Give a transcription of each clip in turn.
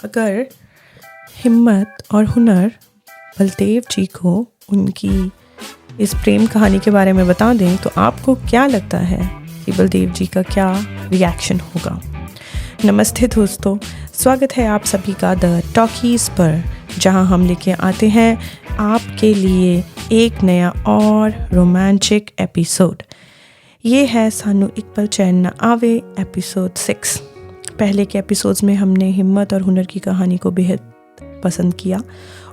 अगर हिम्मत और हुनर बलदेव जी को उनकी इस प्रेम कहानी के बारे में बता दें तो आपको क्या लगता है कि बलदेव जी का क्या रिएक्शन होगा। नमस्ते दोस्तों, स्वागत है आप सभी का द टॉकीज़ पर, जहां हम लेके आते हैं आपके लिए एक नया और रोमांटिक एपिसोड। ये है सानू एक पल चैन न आवे एपिसोड 6। पहले के एपिसोड्स में हमने हिम्मत और हुनर की कहानी को बेहद पसंद किया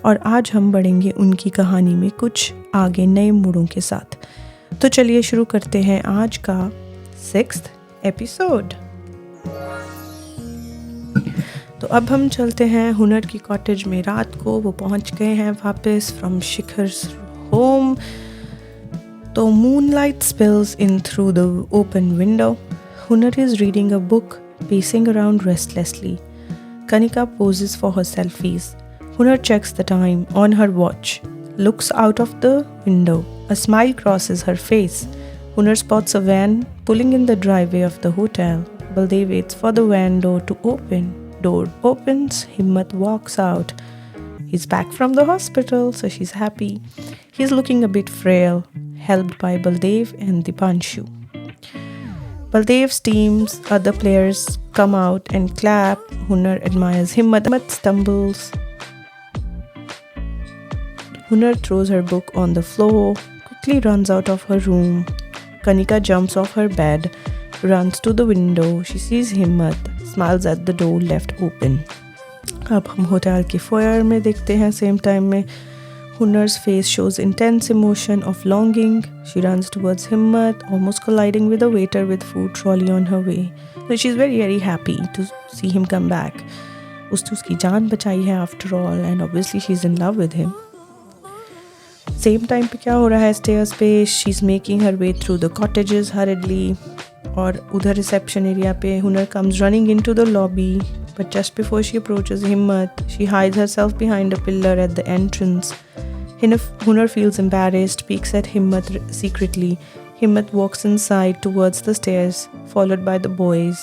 और आज हम बढ़ेंगे उनकी कहानी में कुछ आगे नए मोड़ों के साथ। तो चलिए शुरू करते हैं आज का 6th एपिसोड। तो अब हम चलते हैं हुनर की कॉटेज में। रात को वो पहुंच गए हैं वापस फ्रॉम शिखर्स होम। तो moonlight spills in through the open window. Hunar is reading a book, pacing around restlessly. Kanika poses for her selfies. Hunar checks the time on her watch, looks out of the window. A smile crosses her face. Hunar spots a van pulling in the driveway of the hotel. Baldev waits for the van door to open. Door opens, Himmat walks out. He's back from the hospital, so she's happy. He's looking a bit frail, helped by Baldev and Dipanshu. Baldev's team's other players come out and clap. Hunar admires Himmat. Himmat stumbles. Hunar throws her book on the floor, quickly runs out of her room. Kanika jumps off her bed, runs to the window. She sees Himmat, smiles at the door left open. अब हम hotel के foyer में देखते हैं same time में। Hunar's face shows intense emotion of longing. She runs towards Himmat, almost colliding with a waiter with food trolley on her way. So she's very happy to see him come back. उसकी जान बचाई है after all, and obviously she's in love with him. Same time पे क्या हो रहा है stairs पे? She's making her way through the cottages hurriedly. और उधर reception area पे Hunar comes running into the lobby. But just before she approaches Himmat, she hides herself behind a pillar at the entrance. Hunar feels embarrassed, peeks at Himmat secretly. Himmat walks inside towards the stairs, followed by the boys.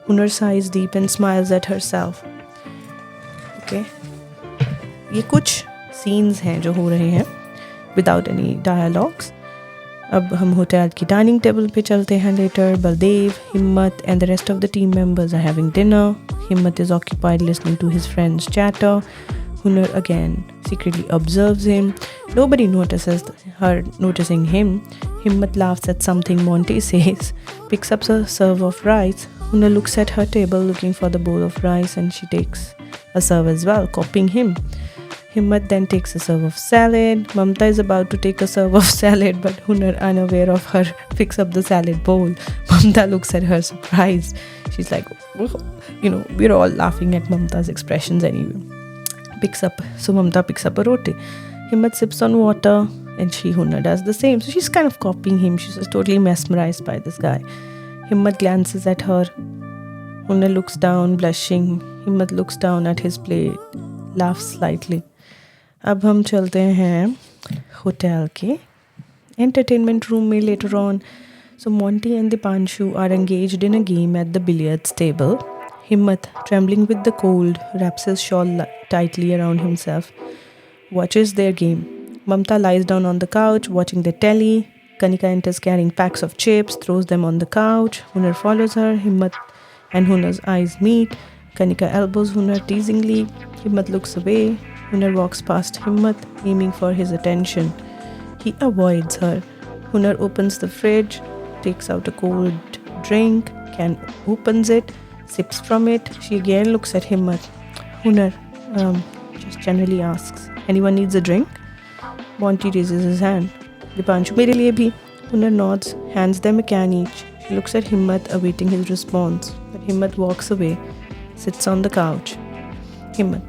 Hunar sighs deep and smiles at herself. Okay. ये कुछ scenes हैं जो हो रहे हैं without any dialogues. अब हम hotel की डाइनिंग टेबल पे चलते हैं later. Baldev, Himmat and the rest of the team members are having dinner. Himmat is occupied listening to his friends chatter. Hunar again secretly observes him. Nobody notices her noticing him. Himmat laughs at something Monty says, picks up a serve of rice. Hunar looks at her table looking for the bowl of rice and she takes a serve as well, copying him. Himmat then takes a serve of salad. Mamta is about to take a serve of salad, but Hunar, unaware of her, picks up the salad bowl. Mamta looks at her surprised. She's like, we're all laughing at Mamta's expressions anyway. Mamta picks up a roti. Himmat sips on water and Hunar does the same. So she's kind of copying him. She's just totally mesmerized by this guy. Himmat glances at her. Hunar looks down, blushing. Himmat looks down at his plate, laughs slightly. अब हम चलते हैं hotel के entertainment room में later on. So Monty and Dipanshu are engaged in a game at the billiards table. Himmat, trembling with the cold, wraps his shawl tightly around himself, watches their game. Mamta lies down on the couch, watching the telly. Kanika enters carrying packs of chips, throws them on the couch. Hunar follows her. Himmat and Hunar's eyes meet. Kanika elbows Hunar teasingly. Himmat looks away. Hunar walks past Himmat, aiming for his attention. He avoids her. Hunar opens the fridge, takes out a cold drink, opens it, sips from it. She again looks at Himmat. Hunar just generally asks, anyone needs a drink? Monty raises his hand. Dipanshu, मेरे लिए भी. Hunar nods, hands them a can each. She looks at Himmat, awaiting his response. But Himmat walks away, sits on the couch. Himmat,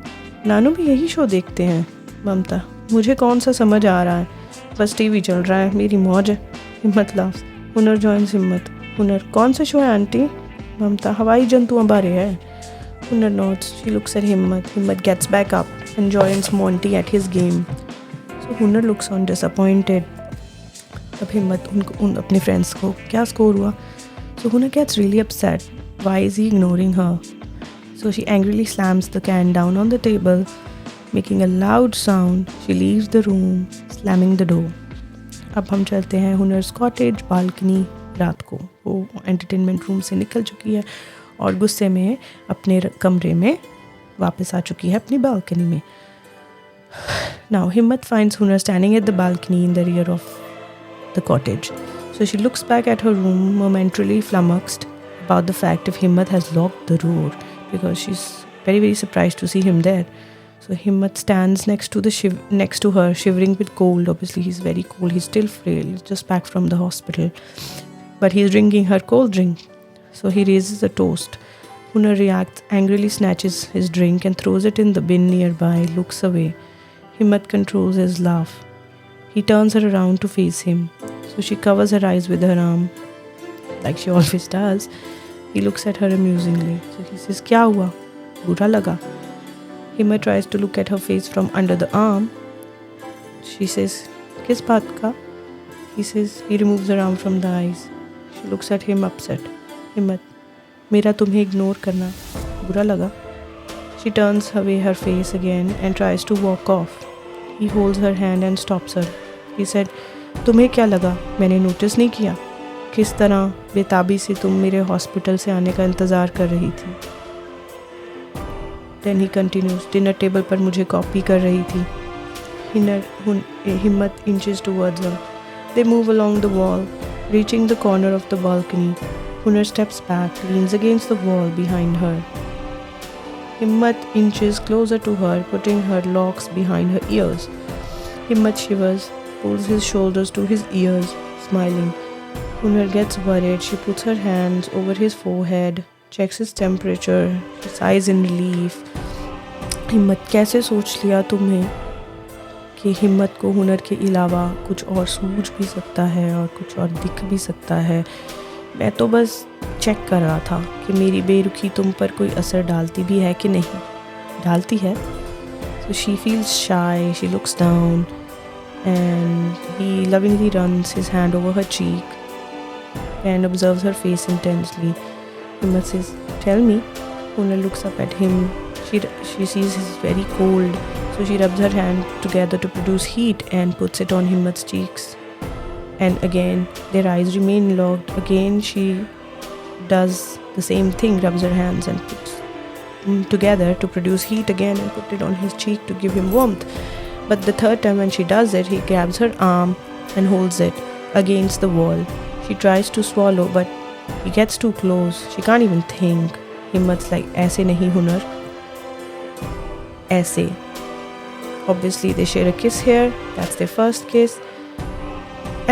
नानू भी यही show देखते हैं. ममता, मुझे कौन सा समझ आ रहा है, बस टीवी चल रहा है, मेरी मौज है. Himmat laughs. Hunar joins Himmat. Hunar, कौन सा शो है आंटी? ममता, हवाई जंतुओं बारे है. Hunar nods. She looks at Himmat. Himmat gets back up and joins Monty at his game. So Hunar looks on disappointed. अब हिम्मत अपने फ्रेंड्स को क्या स्कोर हुआ. So Hunar gets really upset. Why is he ignoring her? So she angrily slams the can down on the table, making a loud sound. She leaves the room, slamming the door. अब हम चलते हैं हुनर्स cottage balcony. रात को वो entertainment room से निकल चुकी है और गुस्से में अपने कमरे में वापस आ चुकी है अपनी बालकनी में। Now Himmat finds Hunar standing at the balcony in the rear of the cottage. So she looks back at her room, momentarily flummoxed about the fact if Himmat has locked the door, because she's very surprised to see him there. So Himmat stands next to her, shivering with cold. Obviously he's very cold, he's still frail, he's just back from the hospital, but he's drinking her cold drink. So he raises a toast. Hunar reacts, angrily snatches his drink and throws it in the bin nearby, looks away. Himmat controls his laugh. He turns her around to face him. So she covers her eyes with her arm, like she always does. He looks at her amusingly. So he says, "Kya hua? Bura laga?" Himmat tries to look at her face from under the arm. She says, "Kis baat ka?" He says, he removes her arm from the eyes. She looks at him upset. Himmat, मेरा तुम्हें ignore करना बुरा लगा? She turns away her face again and tries to walk off. He holds her hand and stops her. He said, तुम्हें क्या लगा? मैंने notice नहीं किया? किस तरह बेताबी से तुम मेरे हॉस्पिटल से आने का इंतज़ार कर रही थी? Then he continues, dinner table पर मुझे कॉपी कर रही थी. Himmat inches towards her. They move along the wall, reaching the corner of the balcony. Hunar steps back, leans against the wall behind her. Himmat inches closer to her, putting her locks behind her ears. Himmat shivers, pulls his shoulders to his ears, smiling. Hunar gets worried. She puts her hands over his forehead, checks his temperature. She sighs in relief. हिम्मत, कैसे सोच लिया तुमने कि हिम्मत को हुनर के अलावा कुछ और सूझ भी सकता है और कुछ और दिख भी सकता है? मैं तो बस चेक कर रहा था कि मेरी बेरुखी तुम पर कोई असर डालती भी है कि नहीं। डालती है? So she feels shy, she looks down and he lovingly runs his hand over her cheek and observes her face intensely. Himmat says, "Tell me." Hunar looks up at him. She sees he's very cold, so she rubs her hand together to produce heat and puts it on Himmat's cheeks. And again, their eyes remain locked. Again, she does the same thing, rubs her hands and puts them together to produce heat again and put it on his cheek to give him warmth. But the third time when she does it, he grabs her arm and holds it against the wall. She tries to swallow, but he gets too close. She can't even think. Himmat's like, "Aise nahi Hunar. Aise." Obviously, they share a kiss here. That's their first kiss.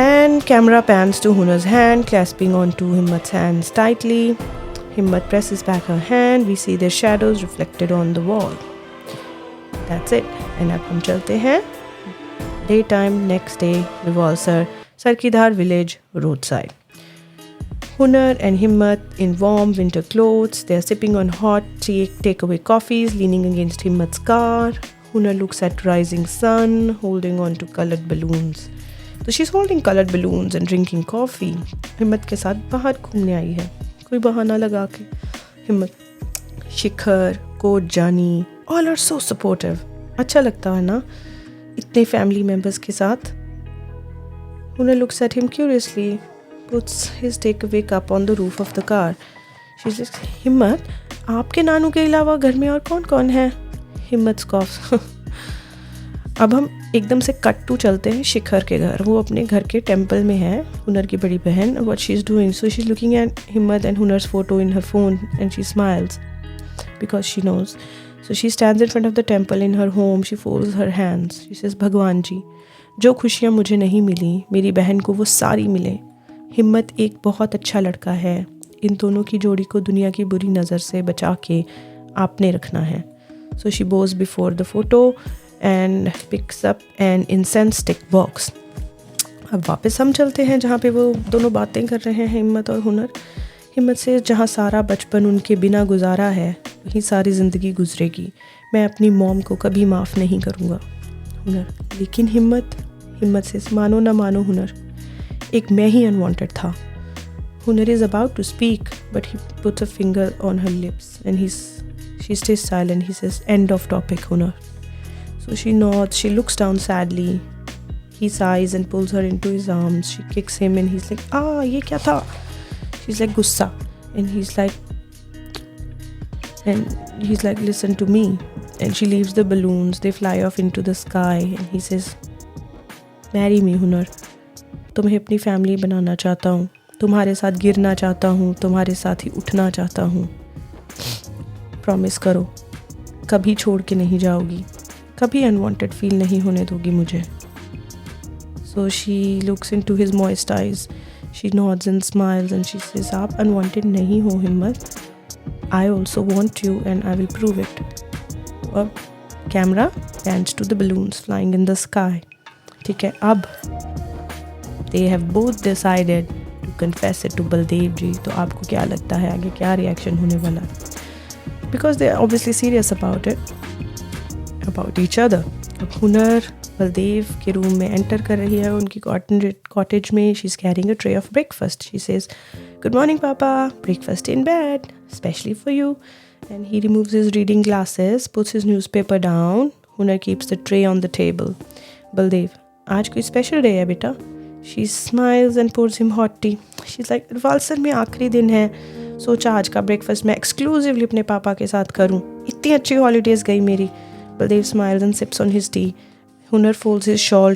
And camera pans to Hunar's hand, clasping onto Himmat's hands tightly. Himmat presses back her hand. We see their shadows reflected on the wall. That's it. And अब हम चलते हैं daytime, next day, Rivalsar, Sarkidhar village, roadside. Hunar and Himmat in warm winter clothes. They are sipping on hot takeaway coffees, leaning against Himmat's car. Hunar looks at rising sun, holding on to colored balloons. So she's holding colored balloons and drinking coffee. हिम्मत के साथ बाहर घूमने आई है, कोई बहाना लगा के. हिम्मत, शिखर, कोट जानी, all are so supportive. अच्छा लगता है ना इतने फैमिली मेंबर्स के साथ. Hunar looks at him curiously, puts his takeaway cup on the roof of the car. She says, हिम्मत, आपके नानू के अलावा घर में और कौन कौन है? हिम्मत scoffs. अब हम एकदम से कट टू चलते हैं शिखर के घर. वो अपने घर के टेंपल में है, हुनर की बड़ी बहन. What she is doing, so she is looking at Himmat and Hunar's photo in her phone and she smiles because she knows. So she stands in front of the temple in her home. She folds her hands. She says, Bhagwan ji, जो खुशियाँ मुझे नहीं मिली मेरी बहन को वो सारी मिले. हिम्मत एक बहुत अच्छा लड़का है. इन दोनों की जोड़ी को दुनिया की बुरी नज़र से बचा के आपने रखना है. So she Bhoj before the photo and picks up an incense stick box. अब वापस हम चलते हैं जहाँ पे वो दोनों बातें कर रहे हैं, हिम्मत और हुनर. हिम्मत से, जहाँ सारा बचपन उनके बिना गुजारा है वहीं सारी ज़िंदगी गुजरेगी. मैं अपनी मॉम को कभी माफ़ नहीं करूँगा. हुनर, लेकिन हिम्मत से, मानो ना मानो हुनर, एक मैं ही अनवांटेड था. Hunar is about to speak but he puts a finger on her lips and She stays silent. He says, end of topic, Hunar. So she nods. She looks down sadly. He sighs and pulls her into his arms. She kicks him and he's like, ye kya tha? She's like, gussa. And he's like, listen to me. And she leaves the balloons. They fly off into the sky. And he says, marry me, Hunar. तुम्हें अपनी family बनाना चाहता हूँ, तुम्हारे साथ गिरना चाहता हूँ, तुम्हारे साथ ही उठना चाहता हूँ. प्रॉमिस करो, कभी छोड़ के नहीं जाओगी, कभी अनवांटेड फील नहीं होने दोगी मुझे. So she looks into his moist eyes. She nods and smiles and she says, आप अनवांटेड नहीं हो हिम्मत. I also want you and I will prove it. अब camera pans to the balloons flying in the sky. ठीक है, अब they have both decided to confess it to Baldev ji. तो आपको क्या लगता है आगे क्या रिएक्शन होने वाला है? Because they are obviously serious about it, about each other. अब हुनर बलदेव के रूम में एंटर कर रही है उनकी कॉटेज में. She is carrying a tray of breakfast. She says, good morning papa, breakfast in bed specially for you. And he removes his reading glasses, puts his newspaper down. Hunar keeps the tray on the table. Baldev, आज कोई special day है बेटा? She smiles and pours him hot tea. She is like, वालसर में आखिरी दिन है, सोचा आज का ब्रेकफास्ट मैं एक्सक्लूसिवली अपने पापा के साथ करूं. इतनी अच्छी हॉलीडेज़ गई मेरी. Baldev smiles and sips on his tea. Hunar folds his shawl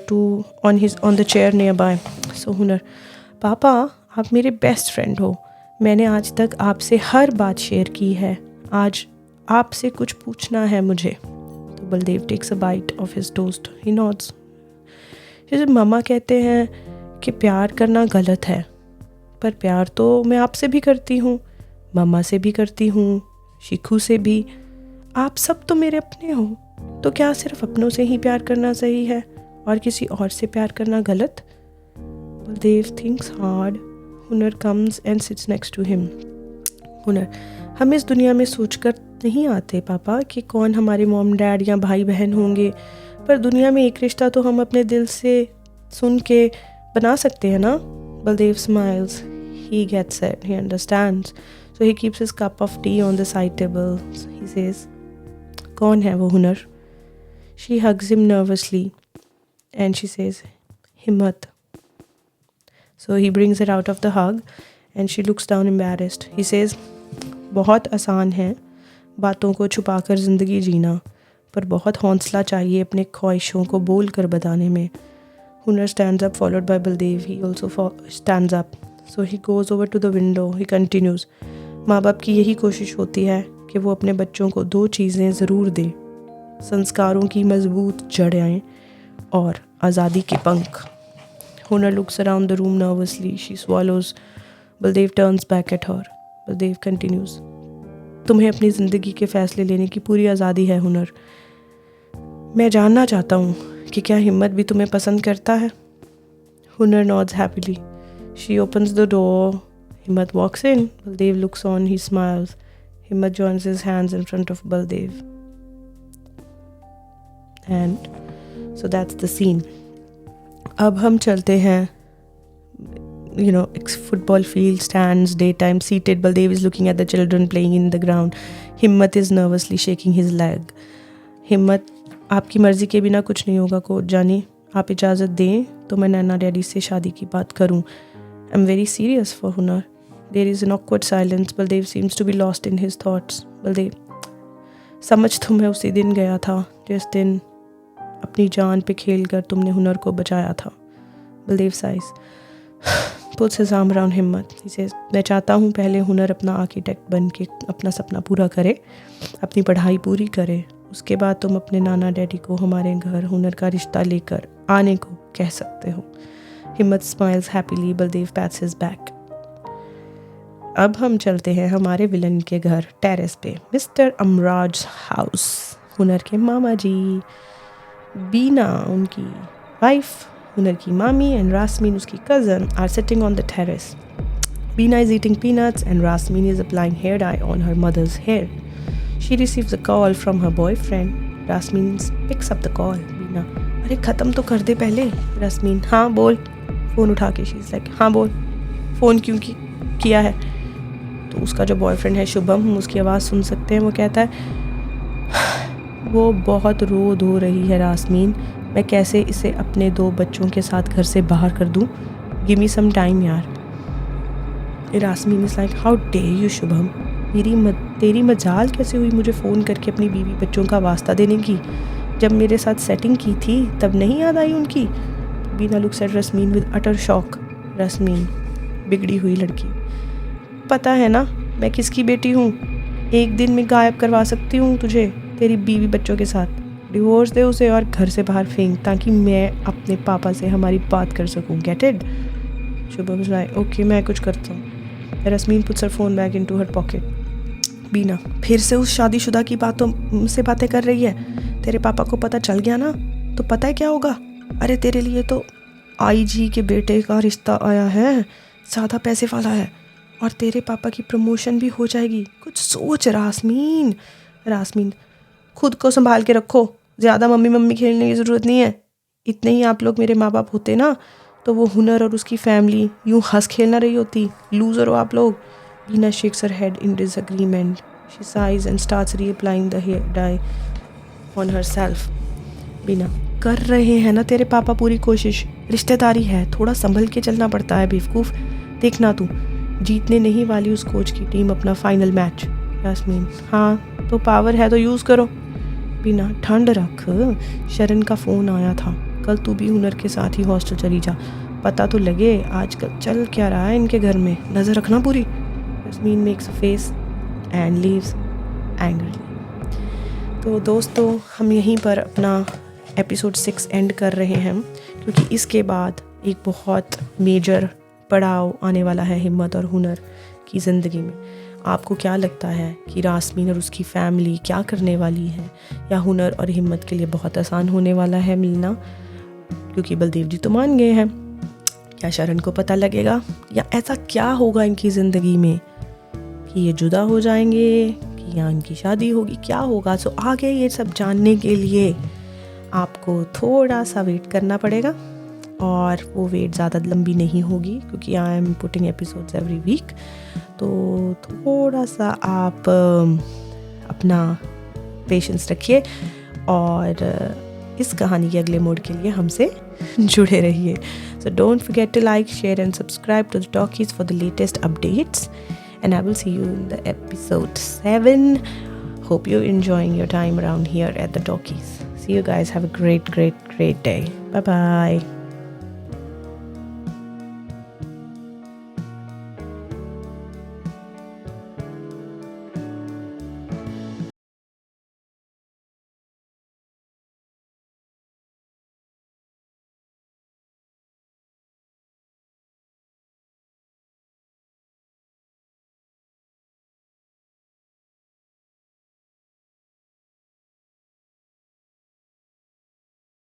on the chair nearby. So हुनर, पापा आप मेरे बेस्ट फ्रेंड हो. मैंने आज तक आपसे हर बात शेयर की है. आज आपसे कुछ पूछना है मुझे. तो Baldev takes a bite of his toast. He nods. जैसे मम्मा कहते हैं कि प्यार करना गलत है, पर प्यार तो मैं आपसे भी करती हूँ, मम्मा से भी करती हूँ, शिखू से भी. आप सब तो मेरे अपने हो, तो क्या सिर्फ अपनों से ही प्यार करना सही है और किसी और से प्यार करना गलत? Baldev thinks hard. Hunar comes and sits next to him. Hunar, हम इस दुनिया में सोचकर नहीं आते पापा कि कौन हमारे मॉम डैड या भाई बहन होंगे, पर दुनिया में एक रिश्ता तो हम अपने दिल से सुन के बना सकते हैं ना. Baldev smiles. He gets it. He understands. So he keeps his cup of tea on the side table. He says, कौन है वो हुनर? She hugs him nervously and she says, हिम्मत. So he brings her out of the hug and she looks down embarrassed. He says, बहुत आसान है बातों को छुपाकर ज़िंदगी जीना, पर बहुत हौसला चाहिए अपने ख्वाहिशों को बोल कर बताने में. Hunar stands up, followed by Baldev. He also stands up. So he goes over to the window. He continues. माँ बाप की यही कोशिश होती है कि वो अपने बच्चों को दो चीज़ें ज़रूर दें, संस्कारों की मजबूत जड़ें और आज़ादी के पंख. Hunar looks around the room nervously. She swallows. Baldev turns back at her. Baldev continues. तुम्हें अपनी ज़िंदगी के फ़ैसले लेने की पूरी आज़ादी है हुनर. मैं जानना चाहता हूँ कि क्या हिम्मत भी तुम्हें पसंद करता है? Hunar nods happily. She opens the door. Himmat walks in. Baldev looks on. He smiles. Himmat joins his hands in front of Baldev. And so that's the scene. अब हम चलते हैं, football field stands, daytime, seated. Baldev is looking at the children playing in the ground. Himmat is nervously shaking his leg. हिम्मत, आपकी मर्ज़ी के बिना कुछ नहीं होगा कोच जानी. आप इजाज़त दें तो मैं नैना डैडी से शादी की बात करूं. I am very serious for Hunar. There is an awkward silence. Baldev seems to be lost in his thoughts. Baldev, समझ तो मैं उसी दिन गया था जिस दिन अपनी जान पे खेल कर तुमने हुनर को बचाया था. Baldev sighs, puts his arm around Himmat. He says, मैं चाहता हूँ पहले हुनर अपना आर्किटेक्ट बन के अपना सपना पूरा करे, अपनी पढ़ाई पूरी करे, उसके बाद तुम अपने नाना डैडी को हमारे घर हुनर का रिश्ता लेकर आने को कह सकते हो. हिम्मत smiles happily. Baldev pets his back. अब हम चलते हैं हमारे विलन के घर, टेरेस पे, मिस्टर अमराज हाउस. हुनर के मामा जी, बीना उनकी वाइफ, हुनर की मामी एंड रासमीन उसकी cousin are sitting on the terrace. Beena is eating peanuts and Rasmeen is applying hair dye on her mother's hair. She receives a call from her boyfriend. Rasmin picks up the call. Beena, अरे ख़त्म तो कर दे पहले. Rasmin, हाँ बोल. Phone उठा के she's like, हाँ बोल, फ़ोन क्यों किया है? तो तो उसका जो बॉयफ्रेंड है शुभम, हम उसकी आवाज़ सुन सकते हैं। वो कहता है वो बहुत रो धो रही है रास्मीन, मैं कैसे इसे अपने 2 बच्चों के साथ घर से बाहर कर दूँ, गिव मी सम टाइम यार। Rasmeen is like how dare you Shubham, तेरी मजाल कैसे हुई मुझे फ़ोन करके अपनी बीवी बच्चों का वास्ता देने की, जब मेरे साथ सेटिंग की थी तब नहीं याद आई उनकी। Beena looks at Rasmeen with utter shock. Rasmeen, बिगड़ी हुई लड़की, पता है ना मैं किसकी बेटी हूँ, एक दिन में गायब करवा सकती हूँ तुझे तेरी बीवी बच्चों के साथ, डिवोर्स दे उसे और घर से बाहर फेंक ताकि मैं अपने पापा से हमारी बात कर सकूँ, get it. Shubham is like okay मैं कुछ करता हूँ। Rasmeen puts her phone back into her pocket. Beena फिर से उस शादीशुदा की बातों से बातें कर रही है, तेरे पापा को पता चल गया ना तो पता है क्या होगा, अरे तेरे लिए तो आईजी के बेटे का रिश्ता आया है, ज़्यादा पैसे वाला है और तेरे पापा की प्रमोशन भी हो जाएगी, कुछ सोच रास्मीन। रास्मीन, खुद को संभाल के रखो, ज़्यादा मम्मी खेलने की ज़रूरत नहीं है, इतने ही आप लोग मेरे माँ बाप होते ना तो वो हुनर और उसकी फैमिली यूँ हंस खेल ना रही होती, लूज़र हो आप लोग। बीना shakes her head in disagreement. She sighs and starts reapplying the hair dye on herself. बीना, कर रहे हैं ना तेरे पापा पूरी कोशिश, रिश्तेदारी है, थोड़ा संभल के चलना पड़ता है बेवकूफ़, देखना तू जीतने नहीं वाली उस कोच की टीम अपना फाइनल मैच। यास्मीन, हाँ तो पावर है तो यूज़ करो। बीना, ठंड रख, शरण का फ़ोन आया था, कल तू भी हुनर के साथ ही हॉस्टल चली जा, पता तो लगे आजकल चल क्या रहा है इनके घर में, नज़र रखना पूरी। Yasmin makes a face and leaves angrily. तो दोस्तों हम यहीं पर अपना एपिसोड 6 एंड कर रहे हैं, क्योंकि इसके बाद एक बहुत मेजर पड़ाव आने वाला है हिम्मत और हुनर की ज़िंदगी में। आपको क्या लगता है कि रास्मीन और उसकी फैमिली क्या करने वाली है, या हुनर और हिम्मत के लिए बहुत आसान होने वाला है मिलना, क्योंकि बलदेव जी तो मान गए हैं, क्या शरण को पता लगेगा, या ऐसा क्या होगा इनकी ज़िंदगी में कि ये जुदा हो जाएंगे, कि या इनकी शादी होगी, क्या होगा। सो आगे ये सब जानने के लिए आपको थोड़ा सा वेट करना पड़ेगा, और वो वेट ज़्यादा लंबी नहीं होगी क्योंकि I am putting episodes every week. तो थोड़ा सा आप अपना पेशेंस रखिए और इस कहानी के अगले मोड के लिए हमसे जुड़े रहिए। So don't forget to like, share and subscribe to the talkies for the latest updates, and I will see you in the episode 7. Hope you're enjoying your time around here at the talkies. See you guys. Have a great day. Bye bye.